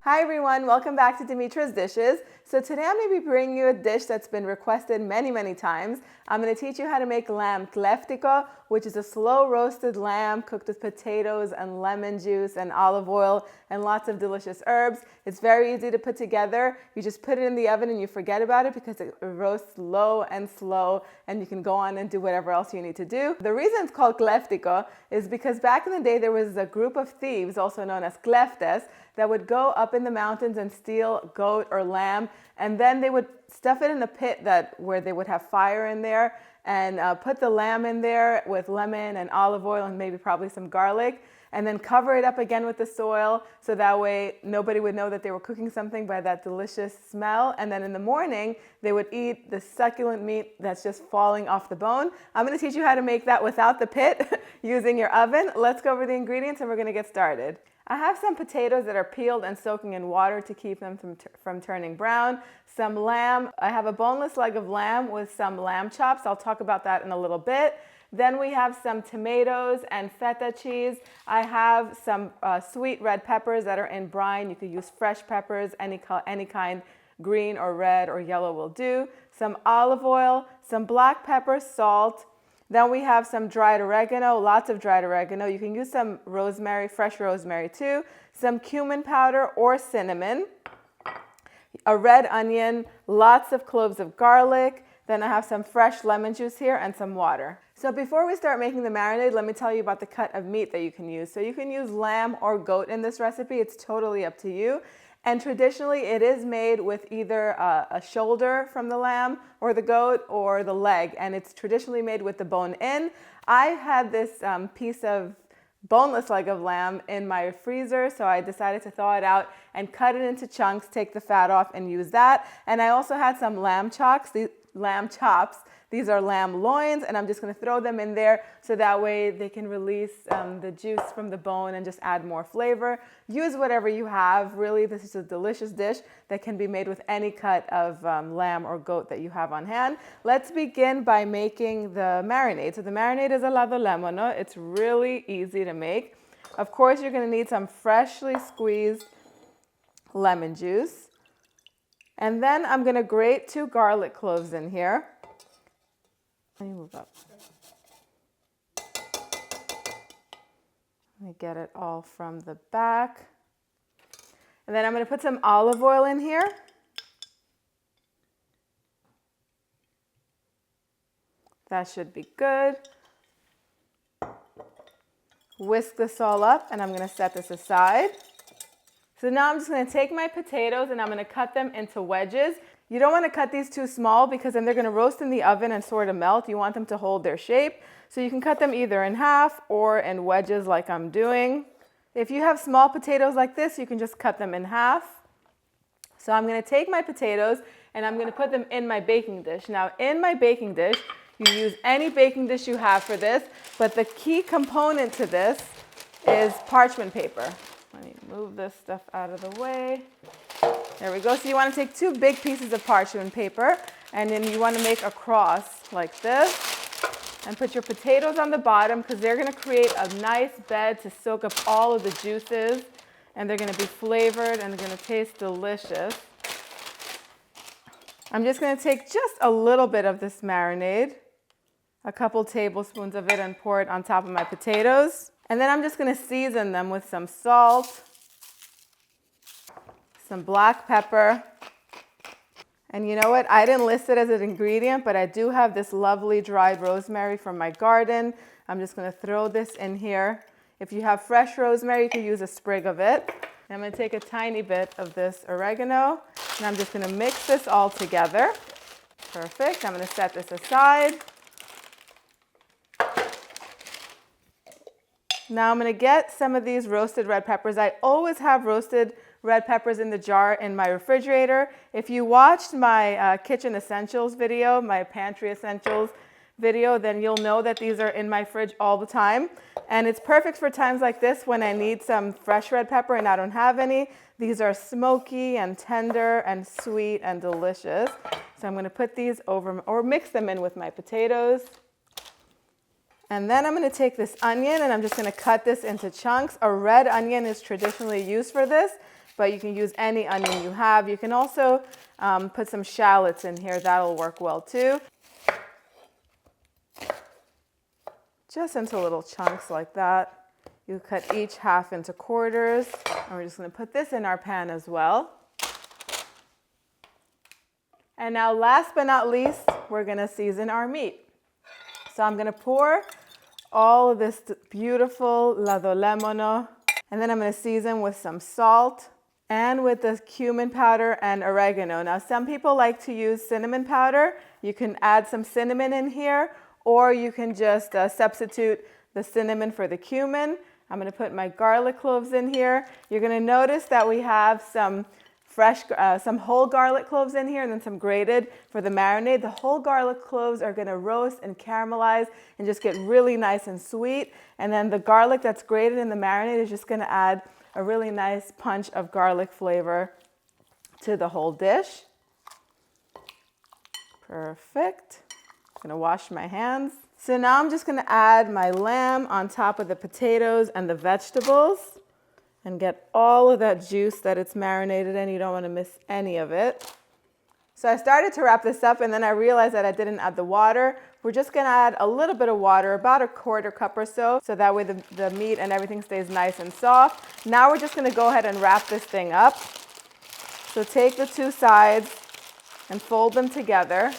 Hi everyone, welcome back to Dimitra's Dishes. So today I'm going to be bringing you a dish that's been requested many times. I'm going to teach you how to make lamb Kleftiko, which is a slow roasted lamb cooked with potatoes and lemon juice and olive oil and lots of delicious herbs. It's very easy to put together. You just put it in the oven and you forget about it because it roasts low and slow, and you can go on and do whatever else you need to do. The reason it's called Kleftiko is because back in the day there was a group of thieves, also known as kleftes, that would go up in the mountains and steal goat or lamb, and then they would stuff it in a pit where they would have fire in there and put the lamb in there with lemon and olive oil and maybe probably some garlic, and then cover it up again with the soil so that way nobody would know that they were cooking something by that delicious smell. And then in the morning they would eat the succulent meat that's just falling off the bone. I'm going to teach you how to make that without the pit using your oven. Let's go over the ingredients and we're going to get started. I have some potatoes that are peeled and soaking in water to keep them from turning brown. Some lamb. I have a boneless leg of lamb with some lamb chops. I'll talk about that in a little bit. Then we have some tomatoes and feta cheese. I have some sweet red peppers that are in brine. You could use fresh peppers, any kind, green or red or yellow will do. Some olive oil, some black pepper, salt. Then we have some dried oregano, lots of dried oregano. You can use some rosemary, fresh rosemary too. Some cumin powder or cinnamon. A red onion, lots of cloves of garlic. Then I have some fresh lemon juice here and some water. So before we start making the marinade, let me tell you about the cut of meat that you can use. So you can use lamb or goat in this recipe. It's totally up to you. And traditionally, it is made with either a shoulder from the lamb or the goat or the leg, and it's traditionally made with the bone in. I had this piece of boneless leg of lamb in my freezer, so I decided to thaw it out and cut it into chunks, take the fat off, and use that. And I also had some lamb chops. These are lamb loins, and I'm just going to throw them in there so that way they can release the juice from the bone and just add more flavor. Use whatever you have. Really, this is a delicious dish that can be made with any cut of lamb or goat that you have on hand. Let's begin by making the marinade. So the marinade is helado lemono. It's really easy to make. Of course, you're going to need some freshly squeezed lemon juice. And then I'm going to grate 2 garlic cloves in here. Let me move up. Let me get it all from the back. And then I'm going to put some olive oil in here. That should be good. Whisk this all up, and I'm going to set this aside. So now I'm just going to take my potatoes and I'm going to cut them into wedges. You don't want to cut these too small because then they're going to roast in the oven and sort of melt. You want them to hold their shape. So you can cut them either in half or in wedges like I'm doing. If you have small potatoes like this, you can just cut them in half. So I'm going to take my potatoes and I'm going to put them in my baking dish. Now in my baking dish, you use any baking dish you have for this, but the key component to this is parchment paper. Let me move this stuff out of the way. There we go. So you want to take 2 big pieces of parchment paper, and then you want to make a cross like this and put your potatoes on the bottom because they're going to create a nice bed to soak up all of the juices, and they're going to be flavored and they're going to taste delicious. I'm just going to take just a little bit of this marinade, a couple tablespoons of it, and pour it on top of my potatoes. And then I'm just going to season them with some salt, some black pepper, and you know what? I didn't list it as an ingredient, but I do have this lovely dried rosemary from my garden. I'm just going to throw this in here. If you have fresh rosemary, you can use a sprig of it. And I'm going to take a tiny bit of this oregano, and I'm just going to mix this all together. Perfect. I'm going to set this aside. Now I'm going to get some of these roasted red peppers. I always have roasted red peppers in the jar in my refrigerator. If you watched my kitchen essentials video, my pantry essentials video, then you'll know that these are in my fridge all the time. And it's perfect for times like this when I need some fresh red pepper and I don't have any. These are smoky and tender and sweet and delicious. So I'm going to put these over or mix them in with my potatoes. And then I'm going to take this onion and I'm just going to cut this into chunks. A red onion is traditionally used for this, but you can use any onion you have. You can also put some shallots in here. That'll work well too. Just into little chunks like that. You cut each half into quarters. And we're just going to put this in our pan as well. And now last but not least, we're going to season our meat. So I'm going to pour all of this beautiful ladolemono, and then I'm going to season with some salt and with the cumin powder and oregano. Now some people like to use cinnamon powder. You can add some cinnamon in here, or you can just substitute the cinnamon for the cumin. I'm going to put my garlic cloves in here. You're going to notice that we have some whole garlic cloves in here and then some grated for the marinade. The whole garlic cloves are going to roast and caramelize and just get really nice and sweet. And then the garlic that's grated in the marinade is just going to add a really nice punch of garlic flavor to the whole dish. Perfect. I'm going to wash my hands. So now I'm just going to add my lamb on top of the potatoes and the vegetables and get all of that juice that it's marinated in. You don't want to miss any of it. So I started to wrap this up and then I realized that I didn't add the water. We're just going to add a little bit of water, about a quarter cup or so that way the meat and everything stays nice and soft. Now we're just going to go ahead and wrap this thing up. So take the two sides and fold them together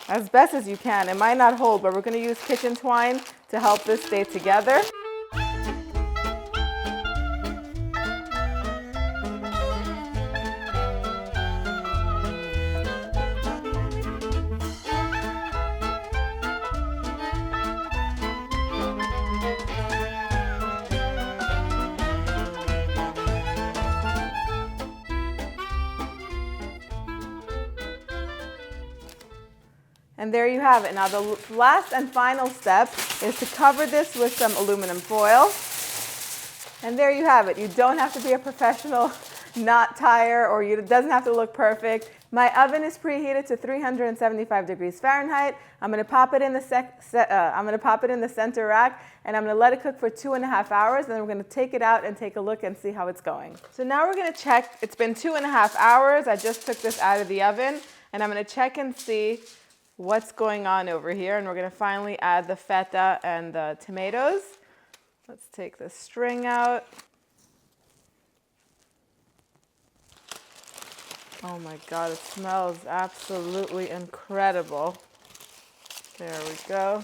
as best as you can. It might not hold, but we're going to use kitchen twine to help this stay together. And there you have it. Now the last and final step is to cover this with some aluminum foil. And there you have it. You don't have to be a professional knot tire, or it doesn't have to look perfect. My oven is preheated to 375 degrees Fahrenheit. I'm going to pop it in the center rack, and I'm going to let it cook for 2.5 hours. And then we're going to take it out and take a look and see how it's going. So now we're going to check. It's been 2.5 hours. I just took this out of the oven, and I'm going to check and see what's going on over here. And we're going to finally add the feta and the tomatoes. Let's take the string out. Oh my God, it smells absolutely incredible. There we go.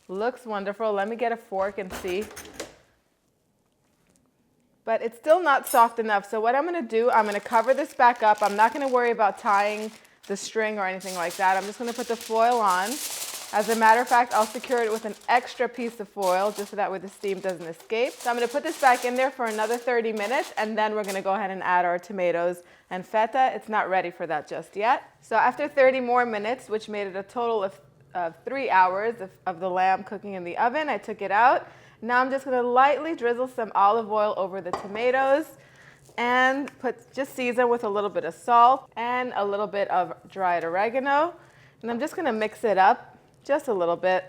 Looks wonderful. Let me get a fork and see. But it's still not soft enough. So what I'm going to do, I'm going to cover this back up. I'm not going to worry about tying the string or anything like that. I'm just going to put the foil on. As a matter of fact, I'll secure it with an extra piece of foil just so that way the steam doesn't escape. So I'm going to put this back in there for another 30 minutes, and then we're going to go ahead and add our tomatoes and feta. It's not ready for that just yet. So after 30 more minutes, which made it a total of 3 hours of the lamb cooking in the oven, I took it out. Now I'm just going to lightly drizzle some olive oil over the tomatoes and just season with a little bit of salt and a little bit of dried oregano. And I'm just going to mix it up just a little bit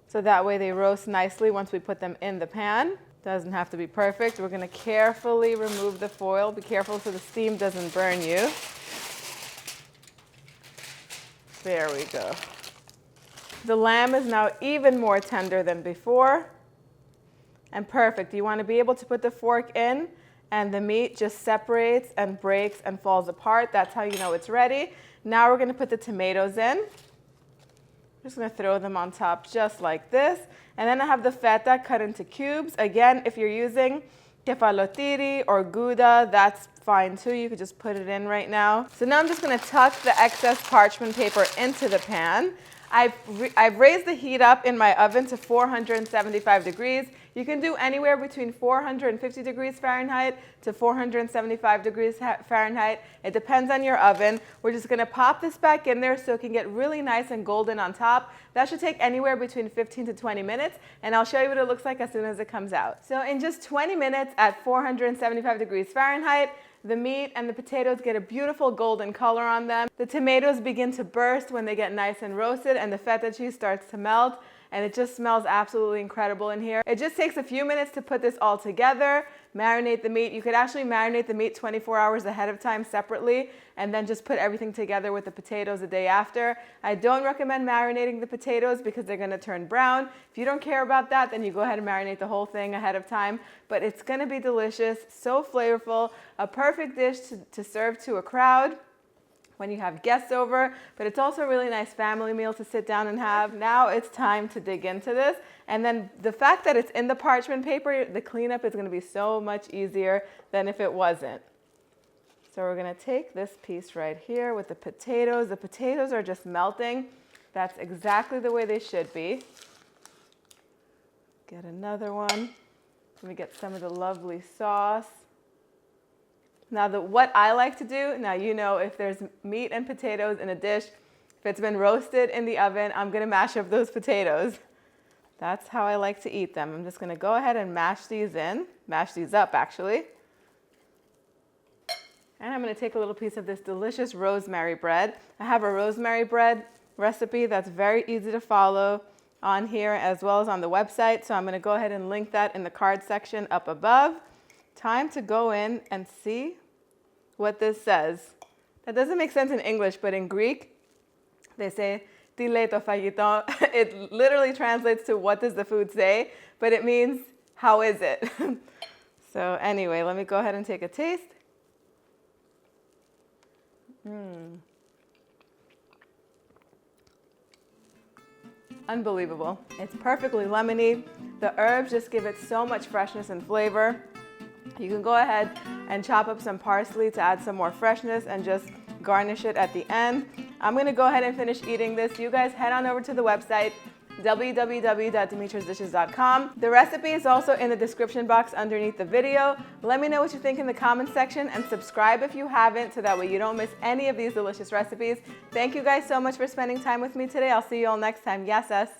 so that way they roast nicely once we put them in the pan. Doesn't have to be perfect. We're going to carefully remove the foil. Be careful so the steam doesn't burn you. There we go. The lamb is now even more tender than before. And perfect. You want to be able to put the fork in and the meat just separates and breaks and falls apart. That's how you know it's ready. Now we're going to put the tomatoes in. I'm just going to throw them on top just like this. And then I have the feta cut into cubes. Again, if you're using kefalotyri or Gouda, that's fine too. You could just put it in right now. So now I'm just going to tuck the excess parchment paper into the pan. I've raised the heat up in my oven to 475 degrees. You can do anywhere between 450 degrees Fahrenheit to 475 degrees Fahrenheit. It depends on your oven. We're just going to pop this back in there so it can get really nice and golden on top. That should take anywhere between 15 to 20 minutes, and I'll show you what it looks like as soon as it comes out. So in just 20 minutes at 475 degrees Fahrenheit, the meat and the potatoes get a beautiful golden color on them. The tomatoes begin to burst when they get nice and roasted, and the feta cheese starts to melt. and it just smells absolutely incredible in here. It just takes a few minutes to put this all together, marinate the meat. You could actually marinate the meat 24 hours ahead of time separately and then just put everything together with the potatoes the day after. I don't recommend marinating the potatoes because they're gonna turn brown. If you don't care about that, then you go ahead and marinate the whole thing ahead of time, but it's gonna be delicious, so flavorful, a perfect dish to serve to a crowd when you have guests over, but it's also a really nice family meal to sit down and have. Now it's time to dig into this. And then the fact that it's in the parchment paper, the cleanup is gonna be so much easier than if it wasn't. So we're gonna take this piece right here with the potatoes. The potatoes are just melting. That's exactly the way they should be. Get another one. Let me get some of the lovely sauce. Now, what I like to do, now you know if there's meat and potatoes in a dish, if it's been roasted in the oven, I'm gonna mash up those potatoes. That's how I like to eat them. I'm just gonna go ahead and mash these up actually. And I'm gonna take a little piece of this delicious rosemary bread. I have a rosemary bread recipe that's very easy to follow on here as well as on the website. So I'm gonna go ahead and link that in the card section up above. Time to go in and see what this says. That doesn't make sense in English, but in Greek, they say, "Tile to fagito." It literally translates to "what does the food say?" But it means, "how is it?" So anyway, let me go ahead and take a taste. Unbelievable. It's perfectly lemony. The herbs just give it so much freshness and flavor. You can go ahead and chop up some parsley to add some more freshness and just garnish it at the end. I'm gonna go ahead and finish eating this. You guys head on over to the website, www.dimitrasdishes.com. The recipe is also in the description box underneath the video. Let me know what you think in the comments section and subscribe if you haven't so that way you don't miss any of these delicious recipes. Thank you guys so much for spending time with me today. I'll see you all next time. Yes,